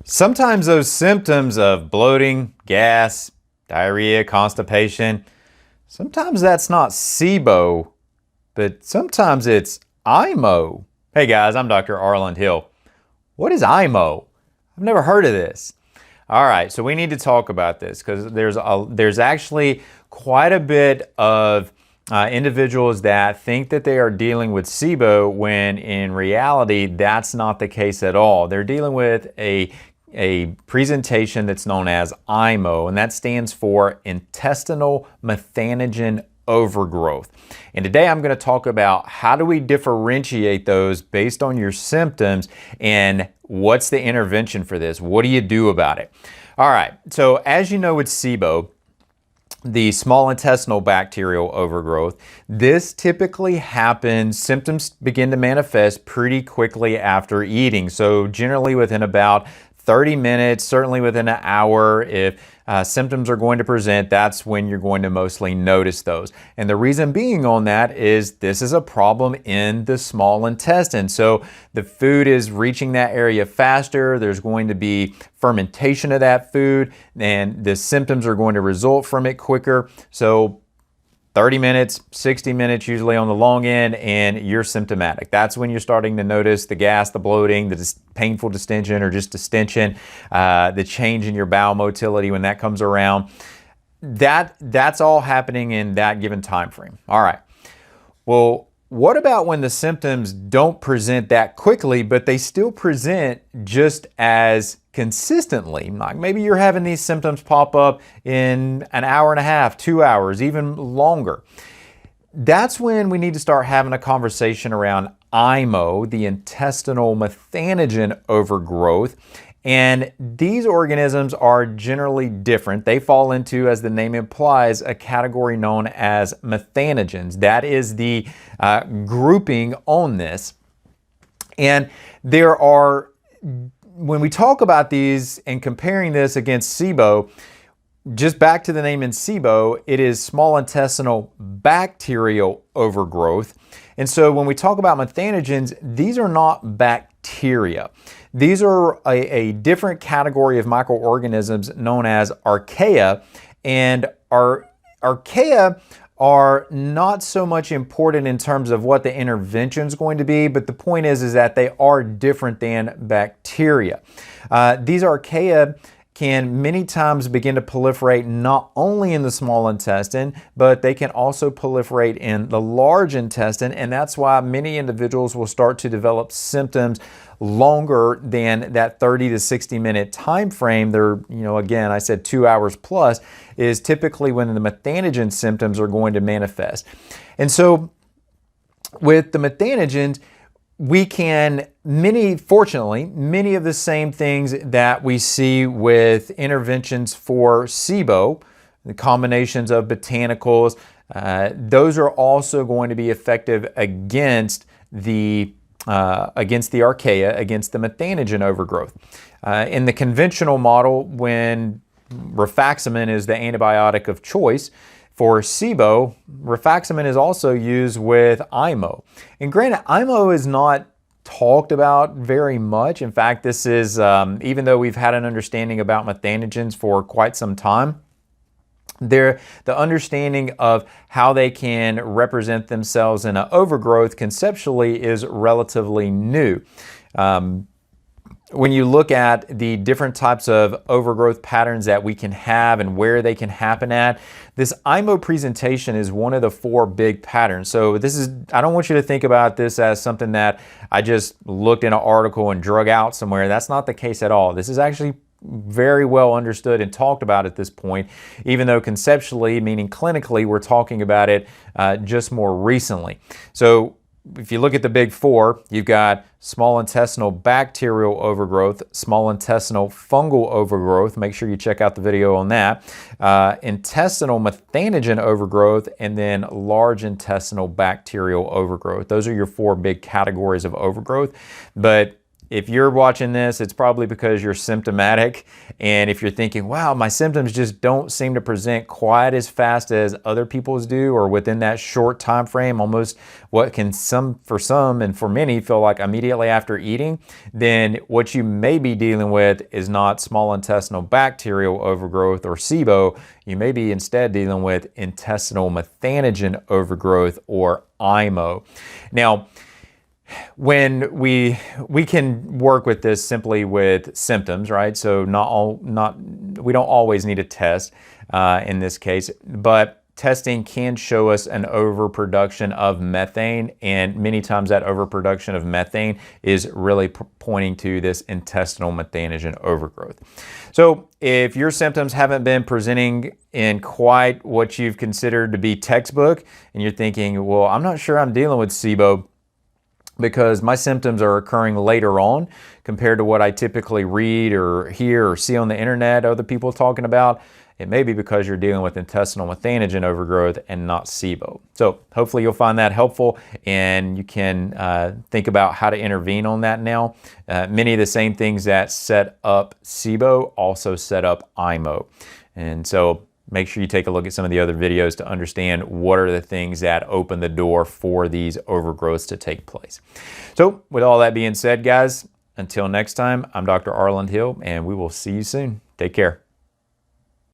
Sometimes those symptoms of bloating, gas, diarrhea, constipation, sometimes that's not SIBO, but sometimes it's IMO. Hey guys, I'm Dr. Arland Hill. What is IMO? I've never heard of this. All right, so we need to talk about this because there's actually quite a bit of individuals that think that they are dealing with SIBO when in reality that's not the case at all. They're dealing with a presentation that's known as IMO, and that stands for intestinal methanogen overgrowth. And today I'm going to talk about how do we differentiate those based on your symptoms and what's the intervention for this? What do you do about it? All right, so as you know with SIBO, the small intestinal bacterial overgrowth, this typically happens, symptoms begin to manifest pretty quickly after eating. So generally within about 30 minutes, certainly within an hour, if symptoms are going to present, that's when you're going to mostly notice those. And the reason being on that is this is a problem in the small intestine. So the food is reaching that area faster, there's going to be fermentation of that food, and the symptoms are going to result from it quicker. So 30 minutes, 60 minutes usually on the long end, and you're symptomatic. That's when you're starting to notice the gas, the bloating, the painful distension or just distension, the change in your bowel motility when that comes around. That's all happening in that given time frame. All right. Well, what about when the symptoms don't present that quickly, but they still present just as consistently? Like maybe you're having these symptoms pop up in an hour and a half, 2 hours, even longer. That's when we need to start having a conversation around IMO, the intestinal methanogen overgrowth. And these organisms are generally different. They fall into, as the name implies, a category known as methanogens. That is the grouping on this. And there are, when we talk about these and comparing this against SIBO, just back to the name in SIBO, it is small intestinal bacterial overgrowth. And so when we talk about methanogens, these are not bacteria. These are a different category of microorganisms known as archaea, and archaea are not so much important in terms of what the intervention is going to be, but the point is that they are different than bacteria. These archaea can many times begin to proliferate not only in the small intestine, but they can also proliferate in the large intestine, and that's why many individuals will start to develop symptoms longer than that 30 to 60 minute time frame. They're, again, I said 2 hours plus is typically when the methanogen symptoms are going to manifest. And so with the methanogens, we can, fortunately, many of the same things that we see with interventions for SIBO, the combinations of botanicals, those are also going to be effective against the archaea, against the methanogen overgrowth. In the conventional model, when rifaximin is the antibiotic of choice, for SIBO, rifaximin is also used with IMO. And granted, IMO is not talked about very much. In fact, this is, even though we've had an understanding about methanogens for quite some time, the understanding of how they can represent themselves in an overgrowth conceptually is relatively new. When you look at the different types of overgrowth patterns that we can have and where they can happen at, this IMO presentation is one of the 4 big patterns. So I don't want you to think about this as something that I just looked in an article and drug out somewhere. That's not the case at all. This is actually very well understood and talked about at this point, even though conceptually, meaning clinically, we're talking about it just more recently. So if you look at the big 4, you've got small intestinal bacterial overgrowth, small intestinal fungal overgrowth, make sure you check out the video on that, intestinal methanogen overgrowth, and then large intestinal bacterial overgrowth. Those are your 4 big categories of overgrowth. But if you're watching this, it's probably because you're symptomatic. And if you're thinking, wow, my symptoms just don't seem to present quite as fast as other people's do, or within that short time frame, almost what can for some and for many feel like immediately after eating, then what you may be dealing with is not small intestinal bacterial overgrowth or SIBO. You may be instead dealing with intestinal methanogen overgrowth, or IMO. Now, when we can work with this simply with symptoms, right? So we don't always need a test in this case, but testing can show us an overproduction of methane, and many times that overproduction of methane is really pointing to this intestinal methanogen overgrowth. So if your symptoms haven't been presenting in quite what you've considered to be textbook, and you're thinking, well, I'm not sure I'm dealing with SIBO, because my symptoms are occurring later on compared to what I typically read or hear or see on the internet other people talking about, it may be because you're dealing with intestinal methanogen overgrowth and not SIBO. So hopefully you'll find that helpful, and you can think about how to intervene on that now. Many of the same things that set up SIBO also set up IMO. And so make sure you take a look at some of the other videos to understand what are the things that open the door for these overgrowths to take place. So with all that being said, guys, until next time, I'm Dr. Arland Hill, and we will see you soon. Take care.